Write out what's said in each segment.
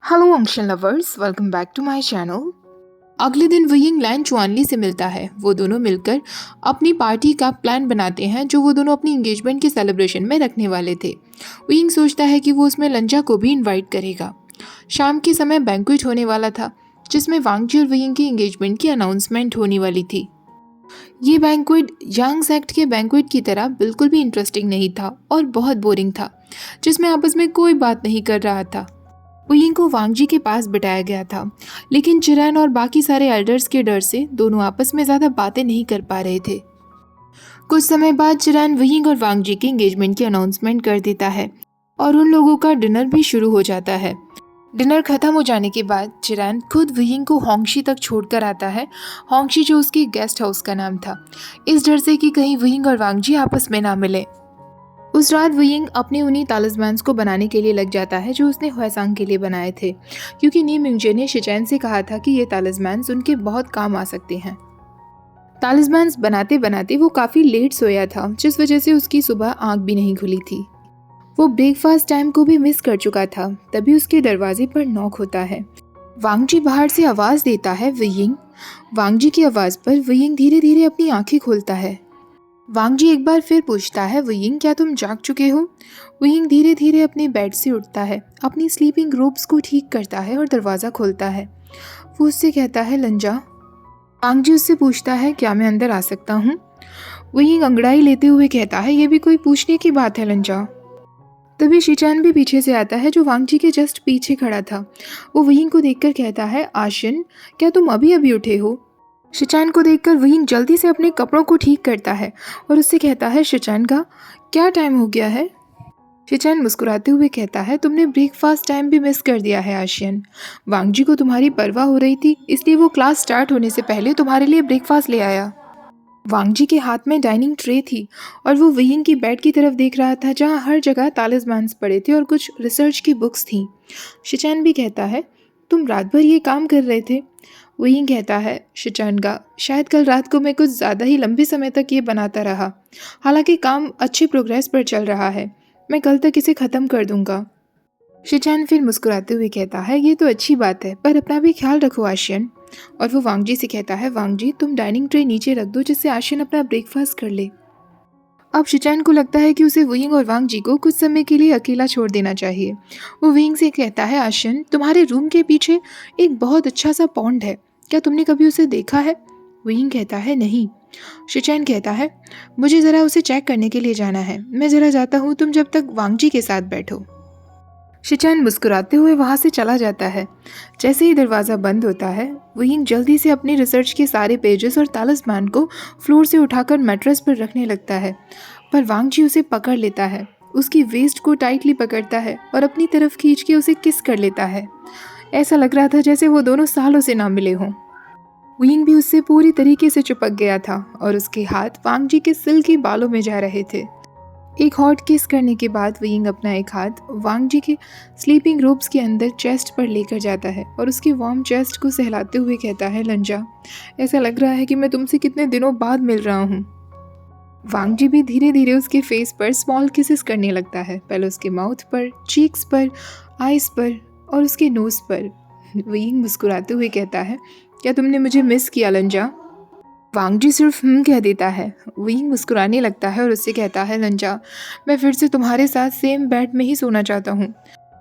Hello अंशन lovers, welcome back to my channel. अगले दिन वियिंग लैन चुआनली से मिलता है। वो दोनों मिलकर अपनी पार्टी का प्लान बनाते हैं जो वो दोनों अपनी एंगेजमेंट के सेलिब्रेशन में रखने वाले थे। वियिंग सोचता है कि वो उसमें लंजा को भी इनवाइट करेगा। शाम के समय बैंक्वेट होने वाला था जिसमें वांगजी और वियिंग की एंगेजमेंट की अनाउंसमेंट होने वाली थी। ये बैंक्वेट यांग सेक्ट के बैंक्वेट की तरह बिल्कुल भी इंटरेस्टिंग नहीं था और बहुत बोरिंग था, जिसमें आपस में कोई बात नहीं कर रहा था। वियिंग को वांगजी के पास बिठाया गया था, लेकिन चिरैन और बाकी सारे एल्डर्स के डर से दोनों आपस में ज़्यादा बातें नहीं कर पा रहे थे। कुछ समय बाद चिरैन वियिंग और वांगजी की एंगेजमेंट की अनाउंसमेंट कर देता है और उन लोगों का डिनर भी शुरू हो जाता है। डिनर खत्म हो जाने के बाद चिरैन खुद वियिंग को होंगशी तक छोड़कर आता है। होंगशी जो उसके गेस्ट हाउस का नाम था, इस डर से कि कहीं वियिंग और वांगजी आपस में ना मिले। उस रात वियिंग अपने उन्हीं तालिस्मान्स को बनाने के लिए लग जाता है जो उसने ह्वेसांग के लिए बनाए थे, क्योंकि नी मिंगजे ने शिचैन से कहा था कि ये तालिस्मान्स उनके बहुत काम आ सकते हैं। तालिस्मान्स बनाते बनाते वो काफ़ी लेट सोया था, जिस वजह से उसकी सुबह आंख भी नहीं खुली थी। वो ब्रेकफास्ट टाइम को भी मिस कर चुका था। तभी उसके दरवाजे पर नॉक होता है। वांगजी बाहर से आवाज़ देता है, वियिंग। वांगजी की आवाज़ पर वियिंग धीरे धीरे अपनी आंखें खोलता है। वांगजी एक बार फिर पूछता है, वियिंग क्या तुम जाग चुके हो? वियिंग धीरे धीरे अपने बेड से उठता है, अपनी स्लीपिंग रोब्स को ठीक करता है और दरवाज़ा खोलता है। वो उससे कहता है, लंजा। वांगजी उससे पूछता है, क्या मैं अंदर आ सकता हूँ? वियिंग अंगड़ाई लेते हुए कहता है, ये भी कोई पूछने की बात है लंजा। तभी शिचैन भी पीछे से आता है जो वांगजी के जस्ट पीछे खड़ा था। वो वियिंग को देखकर कहता है, आशिन क्या तुम अभी अभी उठे हो? शिचैन को देखकर वियिंग जल्दी से अपने कपड़ों को ठीक करता है और उससे कहता है, शिचैन का क्या टाइम हो गया है? शिचैन मुस्कुराते हुए कहता है, तुमने ब्रेकफास्ट टाइम भी मिस कर दिया है आशियन। वांगजी को तुम्हारी परवाह हो रही थी, इसलिए वो क्लास स्टार्ट होने से पहले तुम्हारे लिए ब्रेकफास्ट ले आया। वांगजी के हाथ में डाइनिंग ट्रे थी और वो वियिंग की बेड की तरफ देख रहा था जहाँ हर जगह तालिस्मान्स पड़े थे और कुछ रिसर्च की बुक्स थीं। शिचैन भी कहता है, तुम रात भर ये काम कर रहे थे? वियिंग कहता है, शिचैन का शायद कल रात को मैं कुछ ज़्यादा ही लंबे समय तक ये बनाता रहा। हालांकि काम अच्छे प्रोग्रेस पर चल रहा है, मैं कल तक इसे ख़त्म कर दूंगा। शिचैन फिर मुस्कुराते हुए कहता है, ये तो अच्छी बात है, पर अपना भी ख्याल रखो आशियन। और वो वांगजी से कहता है, वांगजी तुम डाइनिंग ट्रे नीचे रख दो जिससे आशियन अपना ब्रेकफास्ट कर ले। अब शिचैन को लगता है कि उसे वियिंग और वांगजी को कुछ समय के लिए अकेला छोड़ देना चाहिए। वो वियिंग से कहता है, आशियन तुम्हारे रूम के पीछे एक बहुत अच्छा सा पॉन्ड है, क्या तुमने कभी उसे देखा है? वियिंग कहता है, नहीं। शिचैन कहता है, मुझे ज़रा उसे चेक करने के लिए जाना है, मैं ज़रा जाता हूँ, तुम जब तक वांगजी के साथ बैठो। शिचैन मुस्कुराते हुए वहाँ से चला जाता है। जैसे ही दरवाज़ा बंद होता है, वियिंग जल्दी से अपनी रिसर्च के सारे पेजेस और तालिस्मान को फ्लोर से उठाकर मैट्रेस पर रखने लगता है, पर वांगजी उसे पकड़ लेता है, उसकी वेस्ट को टाइटली पकड़ता है और अपनी तरफ खींच के उसे किस कर लेता है। ऐसा लग रहा था जैसे वो दोनों सालों से ना मिले हों। वियिंग भी उससे पूरी तरीके से चिपक गया था और उसके हाथ वांगजी के सिल्की बालों में जा रहे थे। एक हॉट किस करने के बाद वियिंग अपना एक हाथ वांगजी के स्लीपिंग रोब्स के अंदर चेस्ट पर लेकर जाता है और उसकी वार्म चेस्ट को सहलाते हुए कहता है, लंजा ऐसा लग रहा है कि मैं तुमसे कितने दिनों बाद मिल रहा हूँ। वांगजी भी धीरे धीरे उसके फेस पर स्मॉल किसेस करने लगता है, पहले उसके माउथ पर, चीक्स पर, आइज पर और उसके नोज पर। वियिंग मुस्कुराते हुए कहता है, क्या तुमने मुझे मिस किया लंजा? वांगजी सिर्फ कह देता है। वियिंग मुस्कुराने लगता है और उससे कहता है, लंजा मैं फिर से तुम्हारे साथ सेम बेड में ही सोना चाहता हूँ।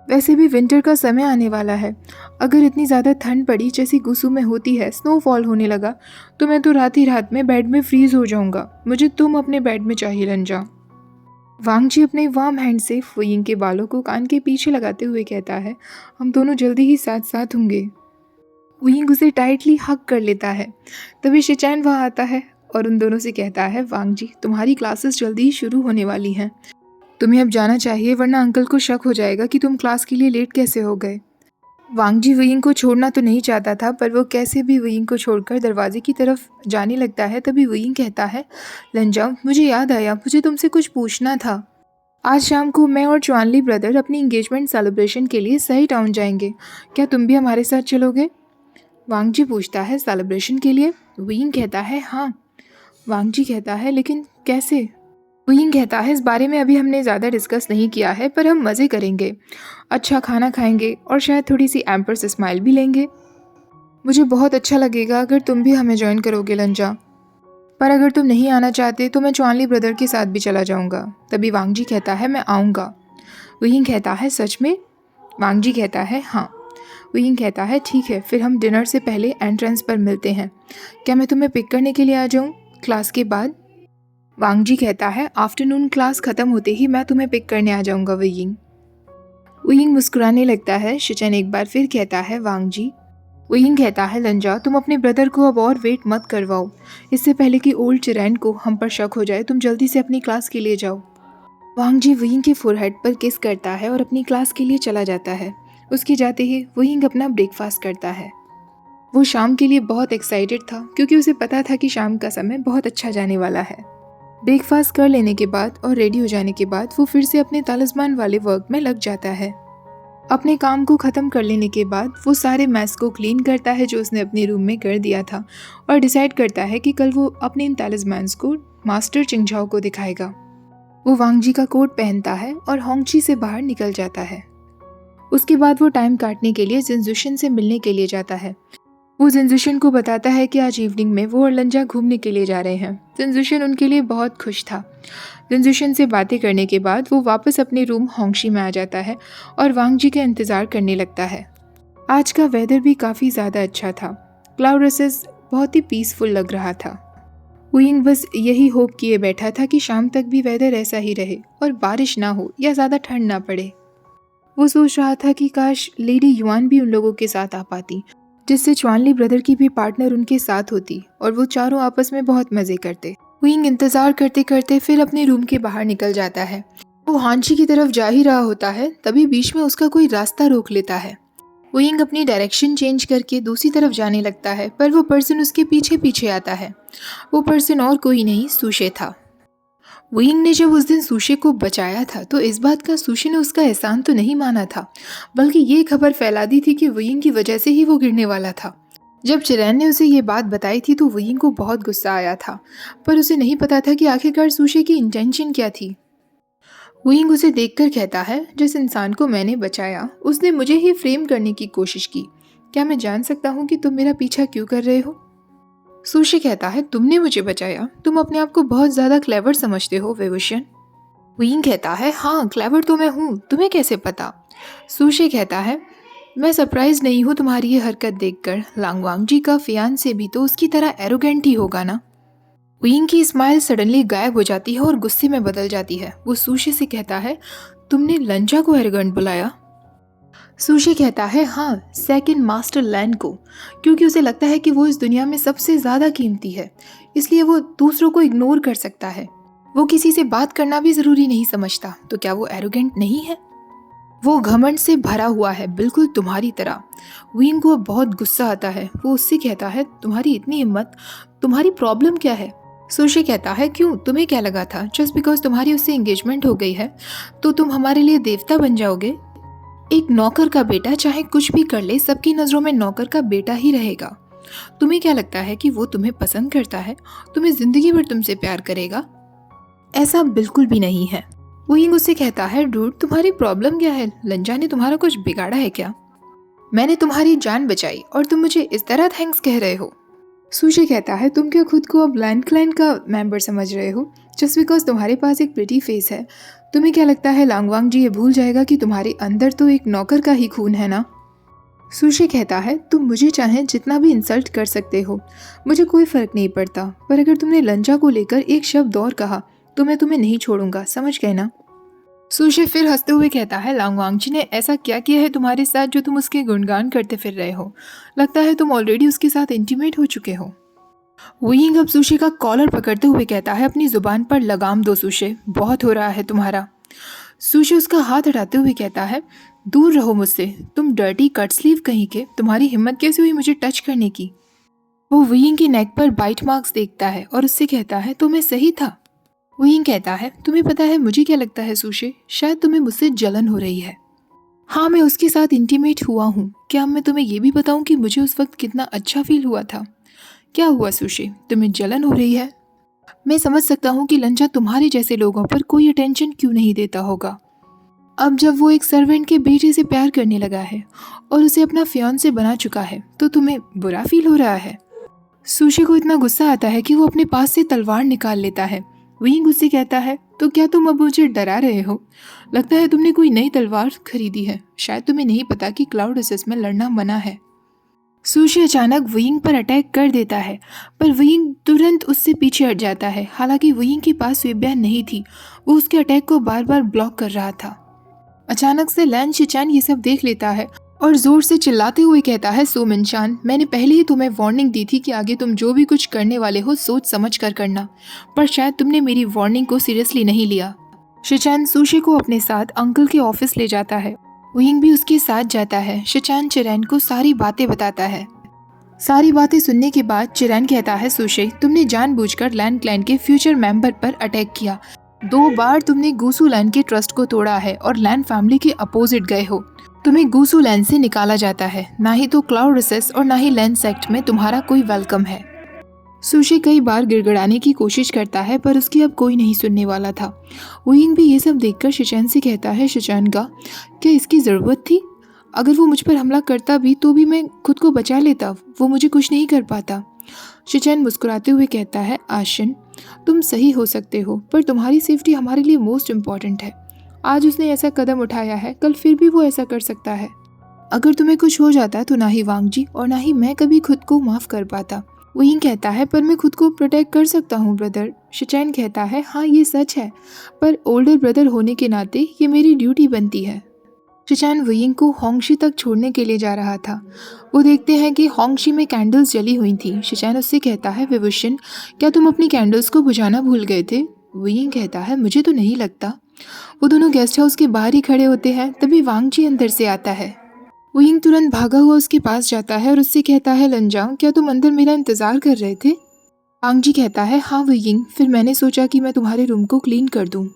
वैसे भी विंटर का समय आने वाला है, अगर इतनी ज़्यादा ठंड पड़ी जैसी गुसू में होती है, स्नोफॉल होने लगा, तो मैं तो रात ही रात में बेड में फ्रीज हो जाऊँगा। मुझे तुम अपने बेड में चाहिए लंजा। वांगजी अपने वार्म हैंड से वियिंग के बालों को कान के पीछे लगाते हुए कहता है, हम दोनों जल्दी ही साथ साथ होंगे। वियिंग उसे टाइटली हग कर लेता है। तभी शिचैन वहाँ आता है और उन दोनों से कहता है, वांगजी तुम्हारी क्लासेस जल्दी ही शुरू होने वाली हैं, तुम्हें अब जाना चाहिए वरना अंकल को शक हो जाएगा कि तुम क्लास के लिए लेट कैसे हो गए। वांगजी वियिंग को छोड़ना तो नहीं चाहता था, पर वो कैसे भी वियिंग को छोड़कर दरवाजे की तरफ जाने लगता है। तभी वियिंग कहता है, लंजा मुझे याद आया, मुझे तुमसे कुछ पूछना था। आज शाम को मैं और चुआनली ब्रदर अपनी इंगेजमेंट सेलिब्रेशन के लिए सही टाउन जाएंगे, क्या तुम भी हमारे साथ चलोगे? वांगजी पूछता है, सेलिब्रेशन के लिए? वियिंग कहता है, हाँ। वांगजी कहता है, लेकिन कैसे? वुयिंग कहता है, इस बारे में अभी हमने ज़्यादा डिस्कस नहीं किया है, पर हम मज़े करेंगे, अच्छा खाना खाएंगे और शायद थोड़ी सी एम्पर से स्माइल भी लेंगे। मुझे बहुत अच्छा लगेगा अगर तुम भी हमें ज्वाइन करोगे लंजा, पर अगर तुम नहीं आना चाहते तो मैं चुआनली ब्रदर के साथ भी चला जाऊंगा। तभी वांगजी कहता है, मैं आऊँगा। वुयिंग कहता है, सच में? वांगजी कहता है, हाँ। वुयिंग कहता है, ठीक है, फिर हम डिनर से पहले एंट्रेंस पर मिलते हैं। क्या मैं तुम्हें पिक करने के लिए आ जाऊँ क्लास के बाद? वांगजी कहता है, आफ्टरनून क्लास ख़त्म होते ही मैं तुम्हें पिक करने आ जाऊँगा वुयिंग। वुयिंग मुस्कुराने लगता है। शिचेन एक बार फिर कहता है, वांगजी। वुयिंग कहता है, लंजा, तुम अपने ब्रदर को अब और वेट मत करवाओ। इससे पहले कि ओल्ड चिरैन को हम पर शक हो जाए, तुम जल्दी से अपनी क्लास के लिए जाओ। वांगजी वुयिंग के फोरहेड पर किस करता है और अपनी क्लास के लिए चला जाता है। उसके जाते ही वुयिंग अपना ब्रेकफास्ट करता है। वो शाम के लिए बहुत एक्साइटेड था क्योंकि उसे पता था कि शाम का समय बहुत अच्छा जाने वाला है। ब्रेकफास्ट कर लेने के बाद और रेडी हो जाने के बाद वो फिर से अपने तालिस्मान वाले वर्क में लग जाता है। अपने काम को ख़त्म कर लेने के बाद वो सारे मैस को क्लीन करता है जो उसने अपने रूम में कर दिया था और डिसाइड करता है कि कल वो अपने इन तालिस्मान्स को मास्टर चिंगझाओ को दिखाएगा। वो वांगजी का कोट पहनता है और होंगची से बाहर निकल जाता है। उसके बाद वो टाइम काटने के लिए जिनजुशन से मिलने के लिए जाता है। वो जिनजुशन को बताता है कि आज इवनिंग में वो और लंजा घूमने के लिए जा रहे हैं। जिनजुशन उनके लिए बहुत खुश था। जिनजुशन से बातें करने के बाद वो वापस अपने रूम होंगशी में आ जाता है और वांगजी का इंतज़ार करने लगता है। आज का वेदर भी काफ़ी ज़्यादा अच्छा था। क्लाउड रेसेस बहुत ही पीसफुल लग रहा था। वुयिंग बस यही होप किए बैठा था कि शाम तक भी वेदर ऐसा ही रहे और बारिश ना हो या ज़्यादा ठंड ना पड़े। वो सोच रहा था कि काश लेडी युआन भी उन लोगों के साथ आ पाती, जिससे चुआनली ब्रदर की भी पार्टनर उनके साथ होती और वो चारों आपस में बहुत मज़े करते। वुयिंग इंतज़ार करते करते फिर अपने रूम के बाहर निकल जाता है। वो हांची की तरफ जा ही रहा होता है, तभी बीच में उसका कोई रास्ता रोक लेता है। वुयिंग अपनी डायरेक्शन चेंज करके दूसरी तरफ जाने लगता है, पर वो पर्सन उसके पीछे पीछे आता है। वो पर्सन और कोई नहीं, सुशे था। वुयिंग ने जब उस दिन सुशे को बचाया था तो इस बात का सुशे ने उसका एहसान तो नहीं माना था, बल्कि ये खबर फैला दी थी कि वुयिंग की वजह से ही वो गिरने वाला था। जब चिरैन ने उसे ये बात बताई थी तो वुयिंग को बहुत गुस्सा आया था, पर उसे नहीं पता था कि आखिरकार सुशे की इंटेंशन क्या थी। वुयिंग उसे देखकर कहता है, जिस इंसान को मैंने बचाया उसने मुझे ही फ्रेम करने की कोशिश की। क्या मैं जान सकता हूँ कि तुम मेरा पीछा क्यों कर रहे हो? सुशे कहता है, तुमने मुझे बचाया? तुम अपने आप को बहुत ज़्यादा क्लेवर समझते हो वेवुशियन। वुयिंग कहता है, हाँ क्लेवर तो मैं हूँ, तुम्हें कैसे पता? सुशे कहता है, मैं सरप्राइज नहीं हूँ तुम्हारी ये हरकत देखकर। लांगवांगजी का फियांसे भी तो उसकी तरह एरोगेंट ही होगा ना। वुयिंग की स्माइल सडनली गायब हो जाती है और गुस्से में बदल जाती है। वो सुशे से कहता है, तुमने लंजा को एरोगेंट बुलाया? सुशे कहता है, हाँ, सेकंड मास्टर लैंड को, क्योंकि उसे लगता है कि वो इस दुनिया में सबसे ज़्यादा कीमती है, इसलिए वो दूसरों को इग्नोर कर सकता है। वो किसी से बात करना भी ज़रूरी नहीं समझता, तो क्या वो एरोगेंट नहीं है? वो घमंड से भरा हुआ है, बिल्कुल तुम्हारी तरह। वुयिंग को बहुत गुस्सा आता है। वो उससे कहता है, तुम्हारी इतनी हिम्मत, तुम्हारी प्रॉब्लम क्या है? सुशे कहता है, क्यों, तुम्हें क्या लगा था जस्ट बिकॉज तुम्हारी उससे एंगेजमेंट हो गई है तो तुम हमारे लिए देवता बन जाओगे? एक नौकर का बेटा चाहे कुछ भी कर ले, सबकी नज़रों में नौकर का बेटा ही रहेगा। तुम्हें क्या लगता है कि वो तुम्हें पसंद करता है, तुम्हें जिंदगी भर तुमसे प्यार करेगा? ऐसा बिल्कुल भी नहीं है। वुयिंग उससे कहता है, डूड, तुम्हारी प्रॉब्लम क्या है? लंजा ने तुम्हारा कुछ बिगाड़ा है क्या? मैंने तुम्हारी जान बचाई और तुम मुझे इस तरह थैंक्स कह रहे हो? सुशे कहता है, तुम क्या खुद को अब लैंड क्लैन का मेंबर समझ रहे हो जस्ट बिकॉज तुम्हारे पास एक प्रिटी फेस है? तुम्हें क्या लगता है लांगवांग जी ये भूल जाएगा कि तुम्हारे अंदर तो एक नौकर का ही खून है ना? सुशे कहता है, तुम मुझे चाहे जितना भी इंसल्ट कर सकते हो, मुझे कोई फर्क नहीं पड़ता, पर अगर तुमने लंजा को लेकर एक शब्द और कहा तो मैं तुम्हें नहीं छोड़ूंगा, समझ गए ना? सुशे फिर हंसते हुए कहता है, लांगवांग जी ने ऐसा क्या किया है तुम्हारे साथ जो तुम उसके गुणगान करते फिर रहे हो? लगता है तुम ऑलरेडी उसके साथ इंटीमेट हो चुके हो। वुयिंग अब सुशे का कॉलर पकड़ते हुए कहता है, अपनी जुबान पर लगाम दो सुशे, बहुत हो रहा है तुम्हारा। सुशे उसका हाथ हटाते हुए कहता है, दूर रहो मुझसे, तुम डर्टी कट स्लीव कहीं के, तुम्हारी हिम्मत कैसे हुई मुझे टच करने की? वो वुयिंग की नेक पर बाइट मार्क्स देखता है और उससे कहता है, तो मैं सही था। वुयिंग कहता है, तुम्हें पता है मुझे क्या लगता है सुशे, शायद तुम्हें मुझसे जलन हो रही है। हाँ, मैं उसके साथ इंटीमेट हुआ हूँ। क्या मैं तुम्हें ये भी बताऊँ कि मुझे उस वक्त कितना अच्छा फील हुआ था? क्या हुआ सुशे, तुम्हें जलन हो रही है? मैं समझ सकता हूँ कि लंजा तुम्हारे जैसे लोगों पर कोई अटेंशन क्यों नहीं देता होगा। अब जब वो एक सर्वेंट के बेटे से प्यार करने लगा है और उसे अपना फियांसे बना चुका है तो तुम्हें बुरा फील हो रहा है। सुशी को इतना गुस्सा आता है कि वो अपने पास से तलवार निकाल लेता है। विंग उससे कहता है, तो क्या तुम अब मुझे डरा रहे हो? लगता है तुमने कोई नई तलवार खरीदी है। शायद तुम्हें नहीं पता कि क्लाउड एसेस में लड़ना मना है। सुशी अचानक विंग पर अटैक कर देता है, पर विंग तुरंत उससे पीछे हट जाता है। हालांकि विंग के पास स्वेबैन नहीं थी, वो उसके अटैक को बार बार ब्लॉक कर रहा था। अचानक से लैन शिचैन ये सब देख लेता है और जोर से चिल्लाते हुए कहता है, सो मिनशान, मैंने पहले ही तुम्हें वार्निंग दी थी कि आगे तुम जो भी कुछ करने वाले हो सोच समझ कर करना, पर शायद तुमने मेरी वार्निंग को सीरियसली नहीं लिया। शिचैन सुशी को अपने साथ अंकल के ऑफिस ले जाता है। विंग भी उसके साथ जाता है। शिचैन चिरैन को सारी बातें बताता है। सारी बातें सुनने के बाद चिरैन कहता है, सुशी, तुमने जानबूझकर लैन क्लैन के फ्यूचर मेंबर पर अटैक किया। 2 बार तुमने गूसू लैन के ट्रस्ट को तोड़ा है और लैन फैमिली के अपोजिट गए हो। तुम्हें गूसू लैन से निकाला जाता है। ना ही तो क्लाउड रिसेस और ना ही लैन सेक्ट में तुम्हारा कोई वेलकम है। सुशी कई बार गिड़गिड़ाने की कोशिश करता है, पर उसकी अब कोई नहीं सुनने वाला था। विंग भी ये सब देखकर शिचैन से कहता है, शिचैन का क्या इसकी ज़रूरत थी? अगर वो मुझ पर हमला करता भी तो भी मैं खुद को बचा लेता, वो मुझे कुछ नहीं कर पाता। शिचैन मुस्कुराते हुए कहता है, आशिन, तुम सही हो सकते हो, पर तुम्हारी सेफ्टी हमारे लिए मोस्ट इम्पॉर्टेंट है। आज उसने ऐसा कदम उठाया है, कल फिर भी वो ऐसा कर सकता है। अगर तुम्हें कुछ हो जाता तो ना ही वांग जी और ना ही मैं कभी खुद को माफ़ कर पाता। विंग कहता है, पर मैं खुद को प्रोटेक्ट कर सकता हूँ ब्रदर। शिचैन कहता है, हाँ ये सच है, पर ओल्डर ब्रदर होने के नाते ये मेरी ड्यूटी बनती है। शिचैन विंग को होंगशी तक छोड़ने के लिए जा रहा था। वो देखते हैं कि होंगशी में कैंडल्स जली हुई थी। शिचैन उससे कहता है, विभूषण, क्या तुम अपनी कैंडल्स को बुझाना भूल गए थे? विंग कहता है, मुझे तो नहीं लगता। वो दोनों गेस्ट हाउस के बाहर ही खड़े होते हैं। तभी वांग जी अंदर से आता है। विंग तुरंत भागा हुआ उसके पास जाता है और उससे कहता है, लंजा, क्या तुम अंदर मेरा इंतजार कर रहे थे? वांग जी कहता है, हाँ विंग, फिर मैंने सोचा कि मैं तुम्हारे रूम को क्लीन कर दूं।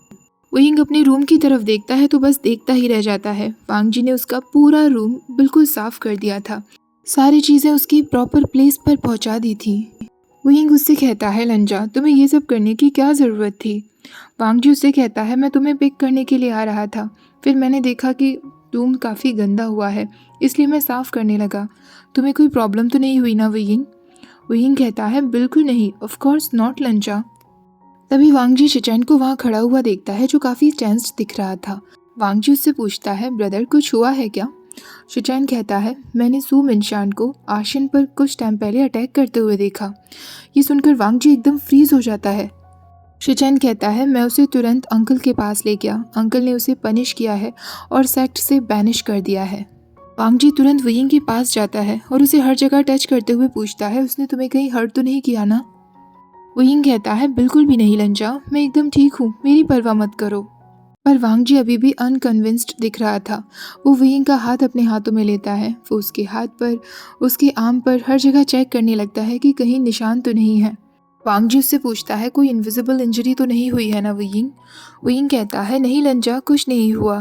विंग अपने रूम की तरफ देखता है तो बस देखता ही रह जाता है। वांग जी ने उसका पूरा रूम बिल्कुल साफ कर दिया था। सारी चीज़ें उसकी प्रॉपर प्लेस पर पहुंचा दी थी। विंग उससे कहता है, लंजा, तुम्हें ये सब करने की क्या ज़रूरत थी? वांग जी उससे कहता है, मैं तुम्हें पिक करने के लिए आ रहा था, फिर मैंने देखा कि रूम काफ़ी गंदा हुआ है, इसलिए मैं साफ़ करने लगा। तुम्हें कोई प्रॉब्लम तो नहीं हुई ना विंग? विंग कहता है, बिल्कुल नहीं, ऑफ कोर्स नॉट लंजा। तभी वांग जी शिचैन को वहाँ खड़ा हुआ देखता है, जो काफ़ी टेंस्ड दिख रहा था। वांग जी उससे पूछता है, ब्रदर, कुछ हुआ है क्या? शिचैन कहता है, मैंने सू मिनशान को आशिन पर कुछ टाइम पहले अटैक करते हुए देखा। ये सुनकर वांग जी एकदम फ्रीज हो जाता है। शिचैन कहता है, मैं उसे तुरंत अंकल के पास ले गया। अंकल ने उसे पनिश किया है और सेक्ट से बैनिश कर दिया है। वांग जी तुरंत विंग के पास जाता है और उसे हर जगह टच करते हुए पूछता है, उसने तुम्हें कहीं हर्ट तो नहीं किया ना? विंग कहता है, बिल्कुल भी नहीं लंजा, मैं एकदम ठीक हूँ, मेरी परवाह मत करो। पर वांग जी अभी भी अनकन्विंस्ड दिख रहा था। वो विंग का हाथ अपने हाथों में लेता है। वो उसके हाथ पर, उसके आर्म पर हर जगह चेक करने लगता है कि कहीं निशान तो नहीं है। वांग जी उससे पूछता है, कोई इनविजिबल इंजरी तो नहीं हुई है ना विंग? विंग कहता है, नहीं लंजा, कुछ नहीं हुआ।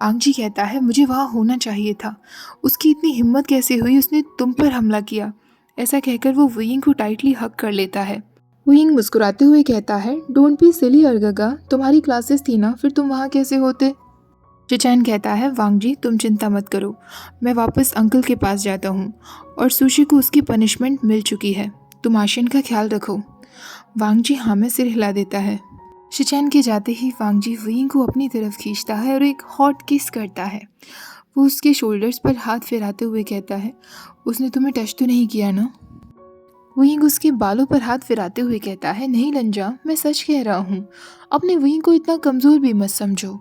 वांग जी कहता है, मुझे वहाँ होना चाहिए था। उसकी इतनी हिम्मत कैसे हुई, उसने तुम पर हमला किया। ऐसा कहकर वो विंग को टाइटली हग कर लेता है। विंग मुस्कुराते हुए कहता है, डोंट बी सिली अर्गगा, तुम्हारी क्लासेस थी ना, फिर तुम वहाँ कैसे होते? शिचैन कहता है, वांग जी तुम चिंता मत करो, मैं वापस अंकल के पास जाता हूँ और सुशी को उसकी पनिशमेंट मिल चुकी है। तुम आशिन का ख्याल रखो। वांग जी हाँ में सिर हिला देता है। शिचैन के जाते ही वांग जी विंग को अपनी तरफ खींचता है और एक हॉट किस करता है। वो उसके शोल्डर्स पर हाथ फेराते हुए कहता है, उसने तुम्हें टच तो नहीं किया ना? विंग उसके बालों पर हाथ फिराते हुए कहता है, नहीं लंजा, मैं सच कह रहा हूँ। अपने विंग को इतना कमज़ोर भी मत समझो।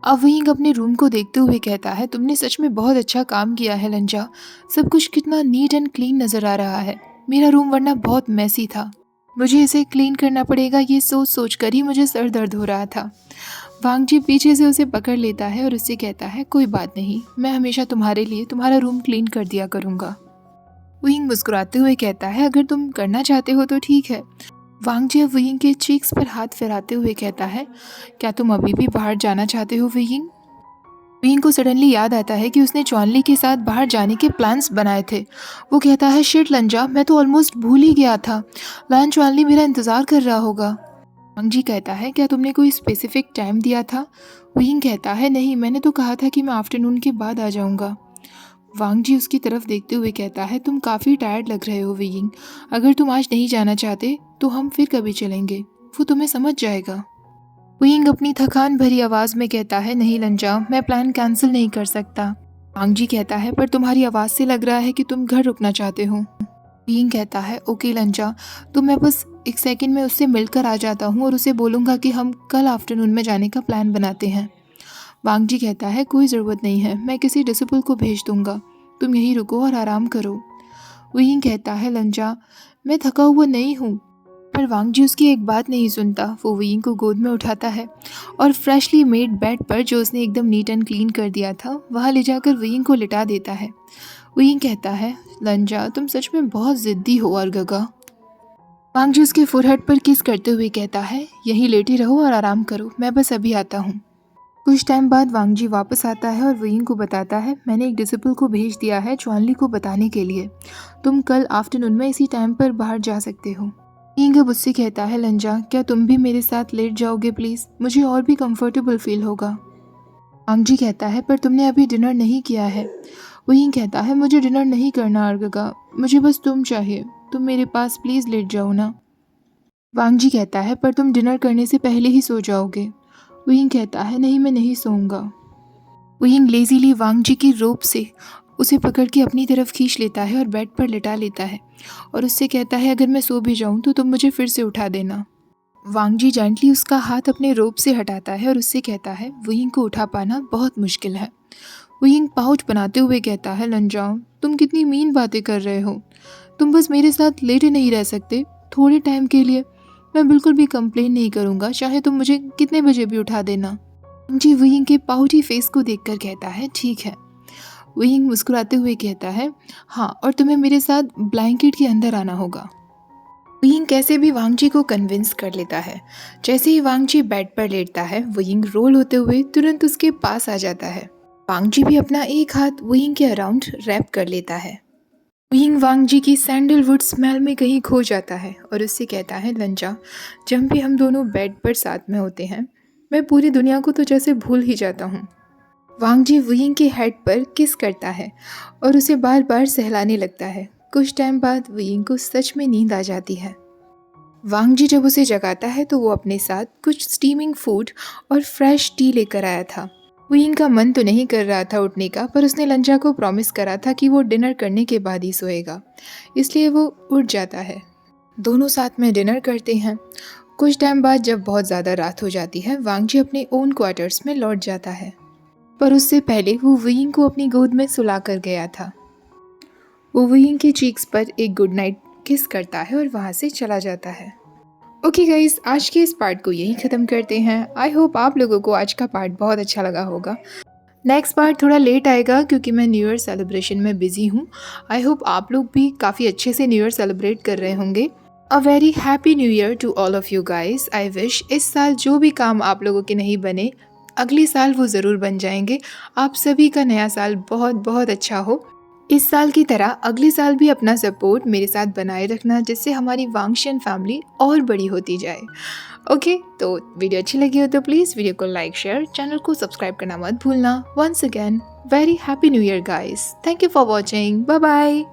अब विंग अपने रूम को देखते हुए कहता है, तुमने सच में बहुत अच्छा काम किया है लंजा। सब कुछ कितना नीट एंड क्लीन नज़र आ रहा है। मेरा रूम वरना बहुत मैसी था। मुझे इसे क्लीन करना पड़ेगा, ये सोच सोच कर ही मुझे सर दर्द हो रहा था। वांग जी पीछे से उसे पकड़ लेता है और उससे कहता है, कोई बात नहीं, मैं हमेशा तुम्हारे लिए तुम्हारा रूम क्लीन कर दिया करूँगा। विंग मुस्कुराते हुए कहता है, अगर तुम करना चाहते हो तो ठीक है। वांग जी विंग के चीक्स पर हाथ फिराते हुए कहता है, क्या तुम अभी भी बाहर जाना चाहते हो विंग? विंग को सडनली याद आता है कि उसने चॉनली के साथ बाहर जाने के प्लान्स बनाए थे। वो कहता है शिट लंजा, मैं तो ऑलमोस्ट भूल ही गया था। लैन चॉनली मेरा इंतज़ार कर रहा होगा। वांग जी कहता है क्या तुमने कोई स्पेसिफिक टाइम दिया था? विंग कहता है नहीं, मैंने तो कहा था कि मैं आफ्टरनून के बाद आ जाऊँगा। वांग जी उसकी तरफ देखते हुए कहता है तुम काफ़ी टायर्ड लग रहे हो विंग, अगर तुम आज नहीं जाना चाहते तो हम फिर कभी चलेंगे, वो तुम्हें समझ जाएगा। विंग अपनी थकान भरी आवाज़ में कहता है नहीं लंजा, मैं प्लान कैंसिल नहीं कर सकता। वांग जी कहता है पर तुम्हारी आवाज़ से लग रहा है कि तुम घर रुकना चाहते हो। विंग कहता है ओके लंजा, तो मैं बस एक सेकंड में उससे मिलकर आ जाता हूँ और उसे बोलूँगा कि हम कल आफ्टरनून में जाने का प्लान बनाते हैं। वांग जी कहता है कोई ज़रूरत नहीं है, मैं किसी डिसिपल को भेज दूंगा, तुम यहीं रुको और आराम करो। विंग कहता है लंजा, मैं थका हुआ नहीं हूँ। पर वांग जी उसकी एक बात नहीं सुनता। वो विंग को गोद में उठाता है और फ्रेशली मेड बेड पर जो उसने एकदम नीट एंड क्लीन कर दिया था वहाँ ले जाकर विंग को लिटा देता है। विंग कहता है लंजा, तुम सच में बहुत ज़िद्दी हो और गगा। वांग जी उसके फोरहेड पर किस करते हुए कहता है यहीं लेटे रहो और आराम करो, मैं बस अभी आता हूँ। कुछ टाइम बाद वांग जी वापस आता है और विंग को बताता है मैंने एक डिसिपल को भेज दिया है चॉनली को बताने के लिए, तुम कल आफ्टरनून में इसी टाइम पर बाहर जा सकते हो। विंग अब उससे कहता है लंजा, क्या तुम भी मेरे साथ लेट जाओगे प्लीज़, मुझे और भी कंफर्टेबल फील होगा। वांग जी कहता है पर तुमने अभी डिनर नहीं किया है। विंग कहता है मुझे डिनर नहीं करना अर्गगा, मुझे बस तुम चाहिए, तुम मेरे पास प्लीज़ लेट जाओ ना। वांग जी कहता है पर तुम डिनर करने से पहले ही सो जाओगे। विंग कहता है नहीं, मैं नहीं सोऊंगा। विंग लेजीली वांग जी की रोप से उसे पकड़ के अपनी तरफ खींच लेता है और बेड पर लिटा लेता है और उससे कहता है अगर मैं सो भी जाऊं तो तुम मुझे फिर से उठा देना। वांग जी जेंटली उसका हाथ अपने रोप से हटाता है और उससे कहता है विंग को उठा पाना बहुत मुश्किल है। विंग पाउच बनाते हुए कहता है लंजाओ, तुम कितनी मीन बातें कर रहे हो, तुम बस मेरे साथ लेटे नहीं रह सकते थोड़े टाइम के लिए, मैं बिल्कुल भी कंप्लेन नहीं करूँगा, चाहे तुम मुझे कितने बजे भी उठा देना। जी विंग के पाउटी फेस को देखकर कहता है ठीक है। विंग मुस्कुराते हुए कहता है हाँ, और तुम्हें मेरे साथ ब्लैंकेट के अंदर आना होगा। विंग कैसे भी वांग जी को कन्विंस कर लेता है। जैसे ही वांग जी बेड पर लेटता है विंग रोल होते हुए तुरंत उसके पास आ जाता है। वांग जी भी अपना एक हाथ विंग के अराउंड रैप कर लेता है। विंग वांग जी की सैंडलवुड स्मेल में कहीं खो जाता है और उससे कहता है लंजा, जब भी हम दोनों बेड पर साथ में होते हैं मैं पूरी दुनिया को तो जैसे भूल ही जाता हूँ। वांग जी विंग के हेड पर किस करता है और उसे बार बार सहलाने लगता है। कुछ टाइम बाद विंग को सच में नींद आ जाती है। वांग जी जब उसे जगाता है तो वो अपने साथ कुछ स्टीमिंग फूड और फ्रेश टी लेकर आया था। विंग का मन तो नहीं कर रहा था उठने का, पर उसने लंजा को प्रॉमिस करा था कि वो डिनर करने के बाद ही सोएगा, इसलिए वो उठ जाता है। दोनों साथ में डिनर करते हैं। कुछ टाइम बाद जब बहुत ज़्यादा रात हो जाती है वांग जी अपने ओन क्वार्टर्स में लौट जाता है, पर उससे पहले वो विंग को अपनी गोद में सुला कर गया था। वो विंग के चीक्स पर एक गुड नाइट किस करता है और वहाँ से चला जाता है। ओके गाइज, आज के इस पार्ट को यहीं ख़त्म करते हैं। आई होप आप लोगों को आज का पार्ट बहुत अच्छा लगा होगा। नेक्स्ट पार्ट थोड़ा लेट आएगा क्योंकि मैं न्यू ईयर सेलिब्रेशन में बिज़ी हूँ। आई होप आप लोग भी काफ़ी अच्छे से न्यू ईयर सेलिब्रेट कर रहे होंगे। A very happy new year to all of you guys. I wish इस साल जो भी काम आप लोगों के नहीं बने अगले साल वो ज़रूर बन जाएंगे। आप सभी का नया साल बहुत बहुत अच्छा हो। इस साल की तरह अगले साल भी अपना सपोर्ट मेरे साथ बनाए रखना, जिससे हमारी वांगशियन फैमिली और बड़ी होती जाए। ओके, तो वीडियो अच्छी लगी हो तो प्लीज़ वीडियो को लाइक शेयर, चैनल को सब्सक्राइब करना मत भूलना। Once again very happy new year guys. Thank you for watching. Bye bye.